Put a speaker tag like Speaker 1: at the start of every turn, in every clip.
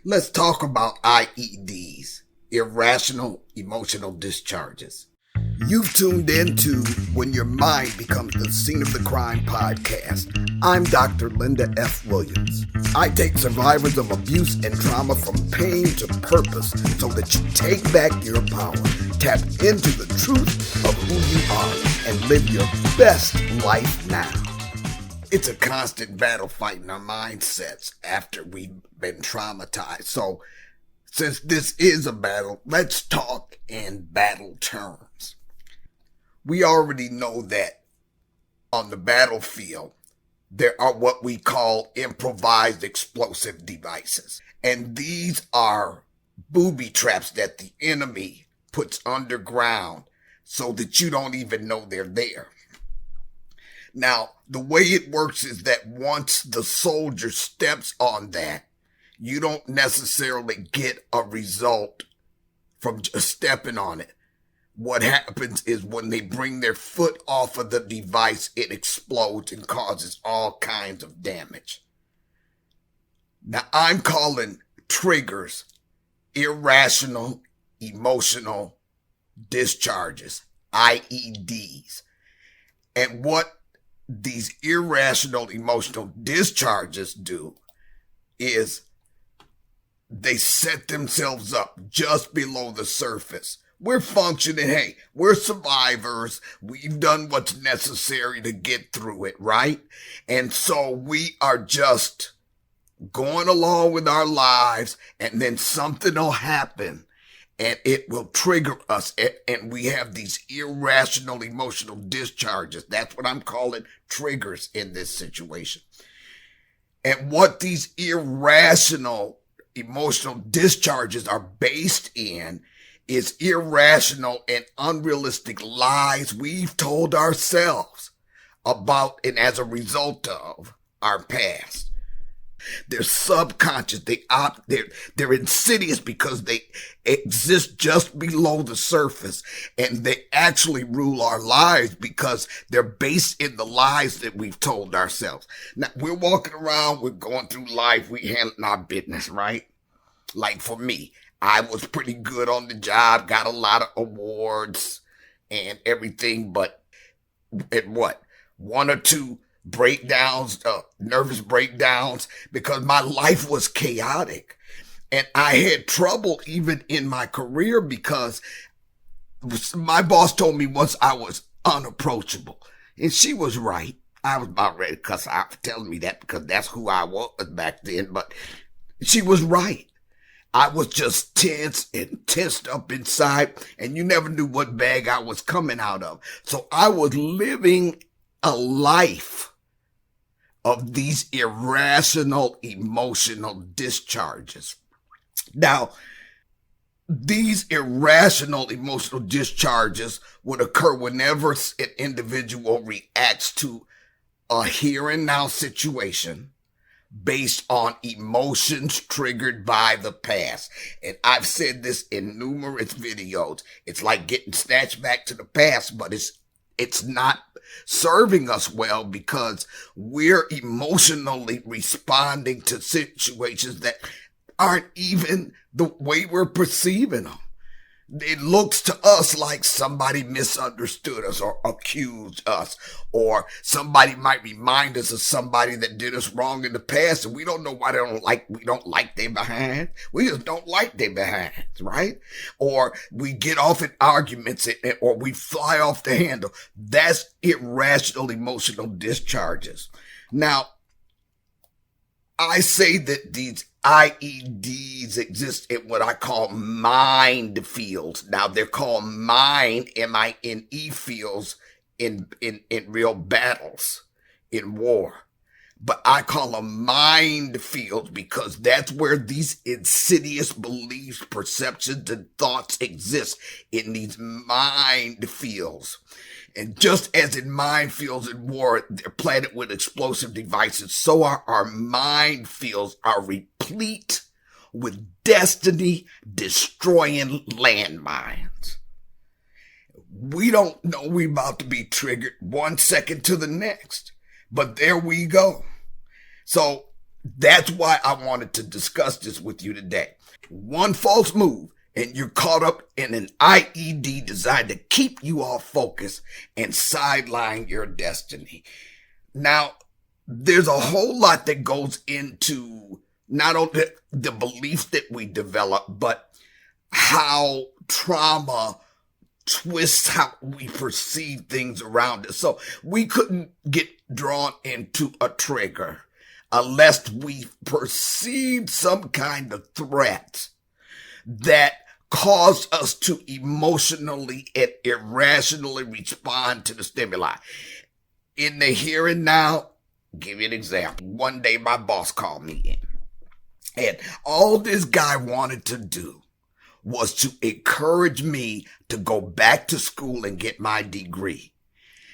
Speaker 1: Let's talk about IEDs, Irrational Emotional Discharges. You've tuned in to When Your Mind Becomes the Scene of the Crime podcast. I'm Dr. Linda F. Williams. I take survivors of abuse and trauma from pain to purpose so that you take back your power, tap into the truth of who you are, and live your best life now. It's a constant battle fighting our mindsets after we've been traumatized. So, since this is a battle, let's talk in battle terms. We already know that on the battlefield, there are what we call improvised explosive devices. And these are booby traps that the enemy puts underground so that you don't even know they're there. Now, the way it works is that once the soldier steps on that, you don't necessarily get a result from just stepping on it. What happens is when they bring their foot off of the device, it explodes and causes all kinds of damage. Now, I'm calling triggers irrational emotional discharges, IEDs. And what these irrational emotional discharges do is they set themselves up just below the surface. We're functioning. Hey, we're survivors. We've done what's necessary to get through it, right? And so we are just going along with our lives, and then something will happen and it will trigger us. And we have these irrational emotional discharges. That's what I'm calling triggers in this situation. And what these irrational emotional discharges are based in is irrational and unrealistic lies we've told ourselves about and as a result of our past. They're subconscious. They're insidious because they exist just below the surface, and they actually rule our lives because they're based in the lies that we've told ourselves. Now, we're walking around, we're going through life, we handling our business, right? Like for me, I was pretty good on the job, got a lot of awards and everything, but at what? One or two breakdowns, nervous breakdowns, because my life was chaotic. And I had trouble even in my career because my boss told me once I was unapproachable. And she was right. I was about ready to cuss her out for telling me that because that's who I was back then. But she was right. I was just tense and tensed up inside, and you never knew what bag I was coming out of. So I was living a life of these irrational emotional discharges. Now, these irrational emotional discharges would occur whenever an individual reacts to a here and now situation based on emotions triggered by the past. And I've said this in numerous videos. It's like getting snatched back to the past, but it's not serving us well because we're emotionally responding to situations that aren't even the way we're perceiving them. It looks to us like somebody misunderstood us or accused us, or somebody might remind us of somebody that did us wrong in the past, and we don't know why we don't like their behind. We just don't like their behinds, right? Or we get off in arguments or we fly off the handle. That's irrational emotional discharges. Now, I say that these IEDs exist in what I call Minefields. Now they're called mind, M-I-N-E fields in real battles, in war. But I call them Minefields because that's where these insidious beliefs, perceptions, and thoughts exist, in these minefields. And just as in minefields in war, they're planted with explosive devices, so our minefields are replete with destiny-destroying landmines. We don't know we're about to be triggered 1 second to the next, but there we go. So that's why I wanted to discuss this with you today. One false move and you're caught up in an IED designed to keep you off focus and sideline your destiny. Now, there's a whole lot that goes into not only the beliefs that we develop, but how trauma twists how we perceive things around us. So we couldn't get drawn into a trigger unless we perceived some kind of threat that caused us to emotionally and irrationally respond to the stimuli. In the here and now, give you an example. One day my boss called me in, and all this guy wanted to do was to encourage me to go back to school and get my degree.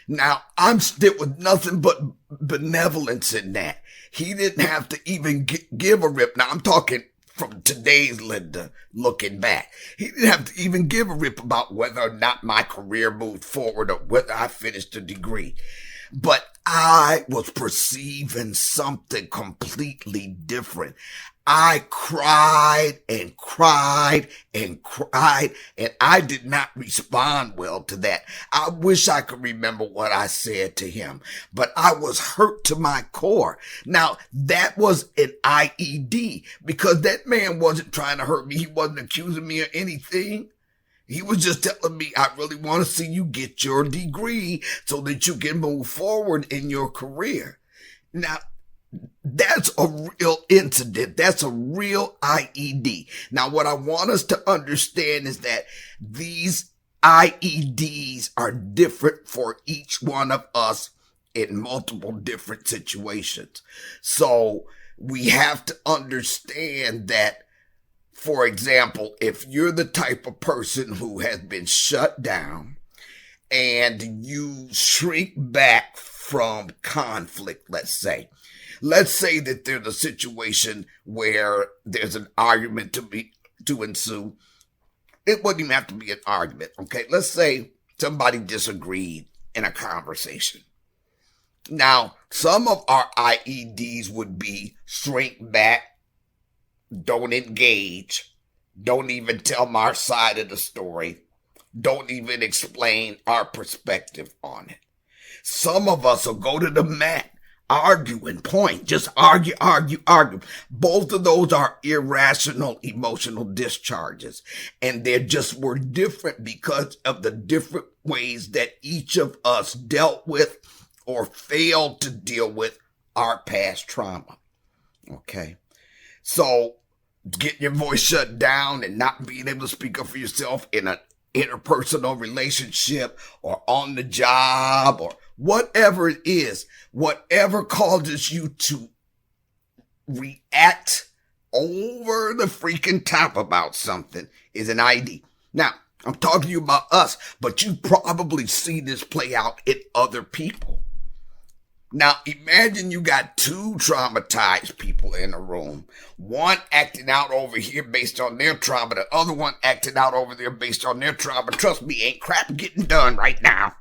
Speaker 1: Now, I'm still with nothing but benevolence in that. He didn't have to even give a rip. Now, I'm talking from today's Linda looking back. He didn't have to even give a rip about whether or not my career moved forward or whether I finished a degree. But I was perceiving something completely different. I cried and cried and cried, and I did not respond well to that. I wish I could remember what I said to him, but I was hurt to my core. Now, that was an IED because that man wasn't trying to hurt me. He wasn't accusing me of anything. He was just telling me, I really want to see you get your degree so that you can move forward in your career. Now, that's a real incident. That's a real IED. Now, what I want us to understand is that these IEDs are different for each one of us in multiple different situations. So we have to understand that, for example, if you're the type of person who has been shut down and you shrink back from conflict, let's say that there's a situation where there's an argument to ensue. It wouldn't even have to be an argument, okay? Let's say somebody disagreed in a conversation. Now, some of our IEDs would be shrink back, don't engage, don't even tell our side of the story, don't even explain our perspective on it. Some of us will go to the mat, argue and point, just argue. Both of those are irrational emotional discharges. And we're different because of the different ways that each of us dealt with or failed to deal with our past trauma. Okay. So getting your voice shut down and not being able to speak up for yourself in an interpersonal relationship or on the job or whatever it is, whatever causes you to react over the freaking top about something is an ID. Now, I'm talking to you about us, but you probably see this play out in other people. Now, imagine you got two traumatized people in a room. One acting out over here based on their trauma, the other one acting out over there based on their trauma. Trust me, ain't crap getting done right now.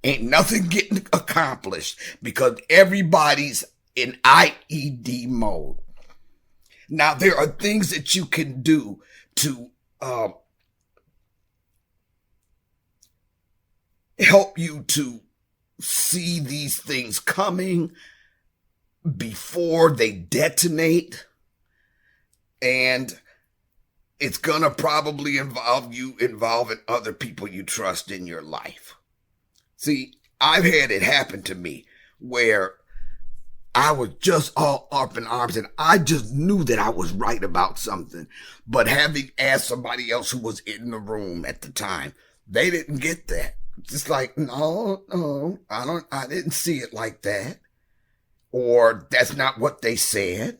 Speaker 1: Ain't nothing getting accomplished because everybody's in IED mode. Now, there are things that you can do to help you to see these things coming before they detonate. And it's going to probably involve you involving other people you trust in your life. See, I've had it happen to me where I was just all up in arms and I just knew that I was right about something. But having asked somebody else who was in the room at the time, they didn't get that. Just like, no, I didn't see it like that. Or that's not what they said.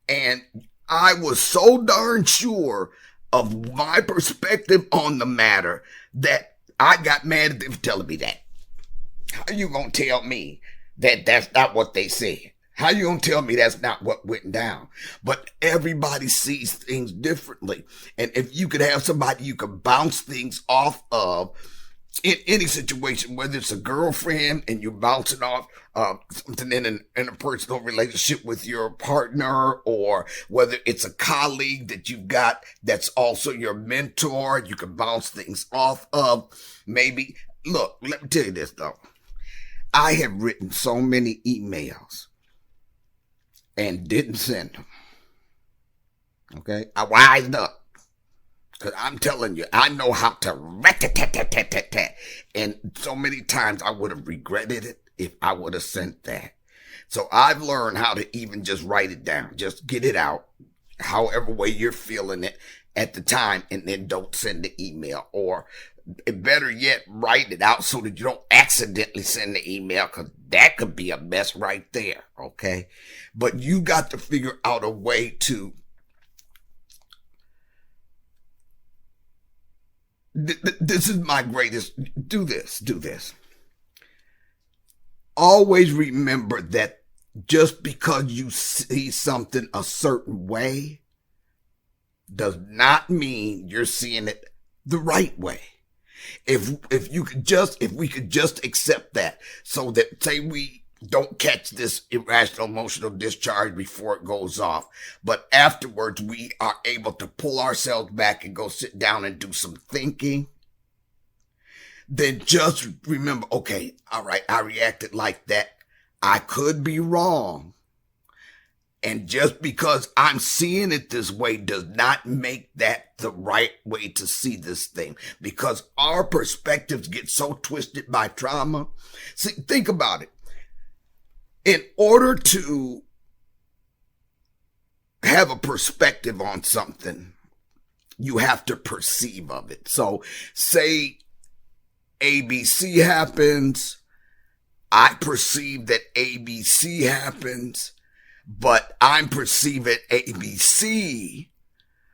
Speaker 1: And I was so darn sure of my perspective on the matter that I got mad at them for telling me that. How you gonna tell me that that's not what they said? How you gonna tell me that's not what went down? But everybody sees things differently. And if you could have somebody you could bounce things off of in any situation, whether it's a girlfriend and you're bouncing off something in an interpersonal relationship with your partner, or whether it's a colleague that you've got that's also your mentor, you can bounce things off of. Maybe, look, let me tell you this though. I have written so many emails and didn't send them. Okay? I wised up. Because I'm telling you, I know how to rat-tat-tat-tat-tat-tat. And so many times I would have regretted it if I would have sent that. So I've learned how to even just write it down. Just get it out, however way you're feeling it at the time, and then don't send the email. Or better yet, write it out so that you don't accidentally send the email, because that could be a mess right there, okay? But you got to figure out a way to... This is my greatest. Do this. Always remember that just because you see something a certain way does not mean you're seeing it the right way. If we could just accept that, so that, say we don't catch this irrational emotional discharge before it goes off, but afterwards we are able to pull ourselves back and go sit down and do some thinking, then just remember, okay, all right, I reacted like that. I could be wrong. And just because I'm seeing it this way does not make that the right way to see this thing, because our perspectives get so twisted by trauma. See, think about it. In order to have a perspective on something, you have to perceive of it. So say ABC happens, I perceive that ABC happens, but I'm perceiving ABC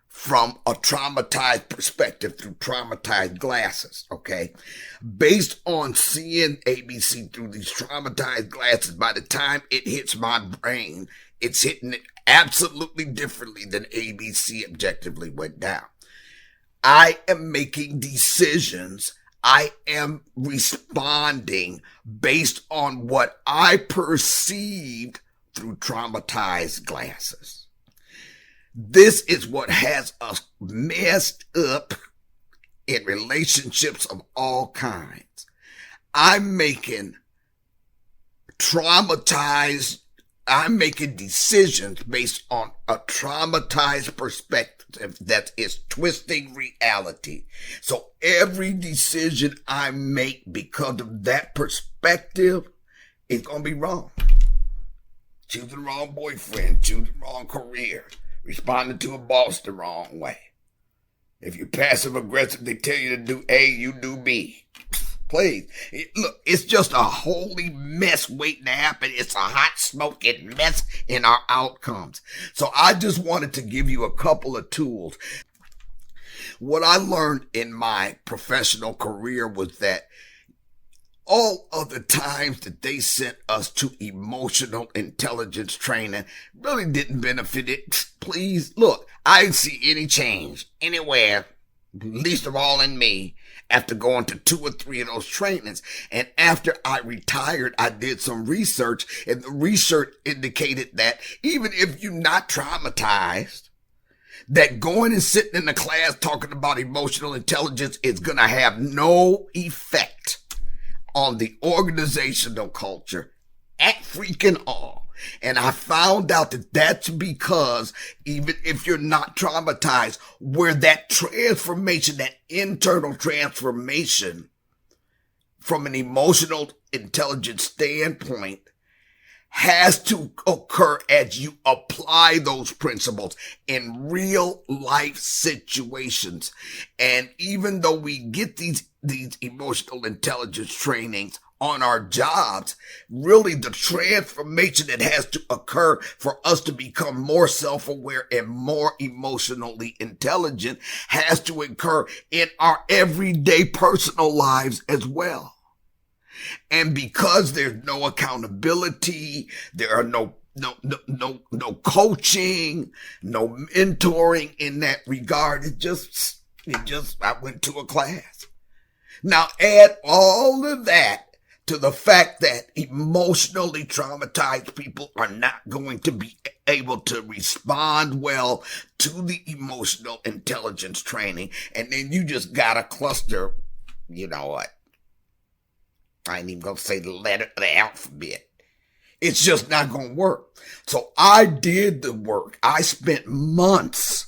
Speaker 1: from a traumatized perspective through traumatized glasses, okay? Based on seeing ABC through these traumatized glasses, by the time it hits my brain, it's hitting it absolutely differently than ABC objectively went down. I am making decisions. I am responding based on what I perceived through traumatized glasses. This is what has us messed up in relationships of all kinds. I'm making decisions based on a traumatized perspective that is twisting reality. So every decision I make because of that perspective is going to be wrong. Choosing the wrong boyfriend, choosing the wrong career, responding to a boss the wrong way. If you're passive aggressive, they tell you to do A, you do B. Please. Look, it's just a holy mess waiting to happen. It's a hot smoking mess in our outcomes. So I just wanted to give you a couple of tools. What I learned in my professional career was that all of the times that they sent us to emotional intelligence training really didn't benefit it. Please, look, I didn't see any change anywhere, least of all in me, after going to 2 or 3 of those trainings. And after I retired, I did some research, and the research indicated that even if you're not traumatized, that going and sitting in the class talking about emotional intelligence is going to have no effect on the organizational culture at freaking all. And I found out that that's because even if you're not traumatized, where that transformation, that internal transformation from an emotional intelligence standpoint has to occur as you apply those principles in real life situations. And even though we get these emotional intelligence trainings on our jobs, really the transformation that has to occur for us to become more self-aware and more emotionally intelligent has to occur in our everyday personal lives as well. And because there's no accountability, there are no coaching, no mentoring in that regard. I went to a class. Now add all of that to the fact that emotionally traumatized people are not going to be able to respond well to the emotional intelligence training. And then you just got a cluster, you know what? I ain't even going to say the alphabet. It's just not going to work. So I did the work. I spent months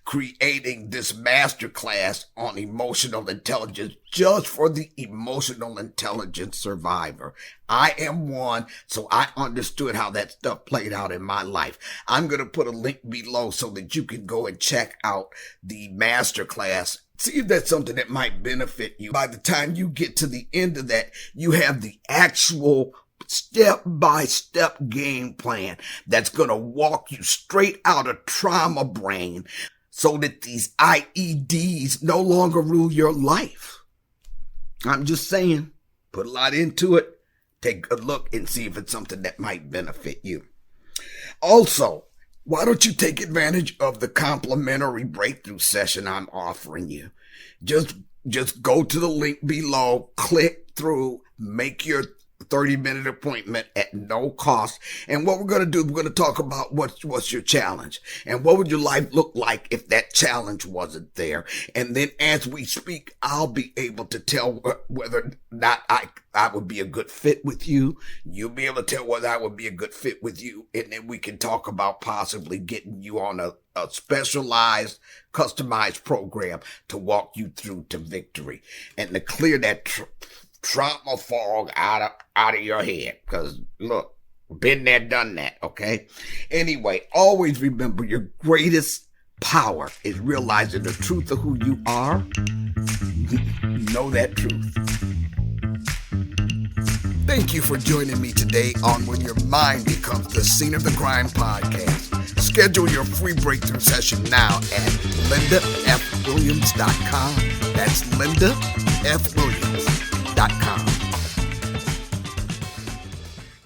Speaker 1: creating this masterclass on emotional intelligence just for the emotional intelligence survivor. I am one, so I understood how that stuff played out in my life. I'm going to put a link below so that you can go and check out the masterclass. See if that's something that might benefit you. By the time you get to the end of that, you have the actual step-by-step game plan that's going to walk you straight out of trauma brain so that these IEDs no longer rule your life. I'm just saying, put a lot into it. Take a look and see if it's something that might benefit you. Also, why don't you take advantage of the complimentary breakthrough session I'm offering you? Just go to the link below, click through, make your 30-minute appointment at no cost. And what we're going to do, we're going to talk about what's your challenge and what would your life look like if that challenge wasn't there. And then as we speak, I'll be able to tell whether or not I would be a good fit with you. You'll be able to tell whether I would be a good fit with you. And then we can talk about possibly getting you on a specialized, customized program to walk you through to victory and to clear that trauma fog out of your head. Because look, been there, done that. Okay. Anyway, always remember your greatest power is realizing the truth of who you are. Know that truth. Thank you for joining me today on When Your Mind Becomes the Scene of the Crime podcast. Schedule your free breakthrough session now at lindafwilliams.com. That's lindafwilliams.com.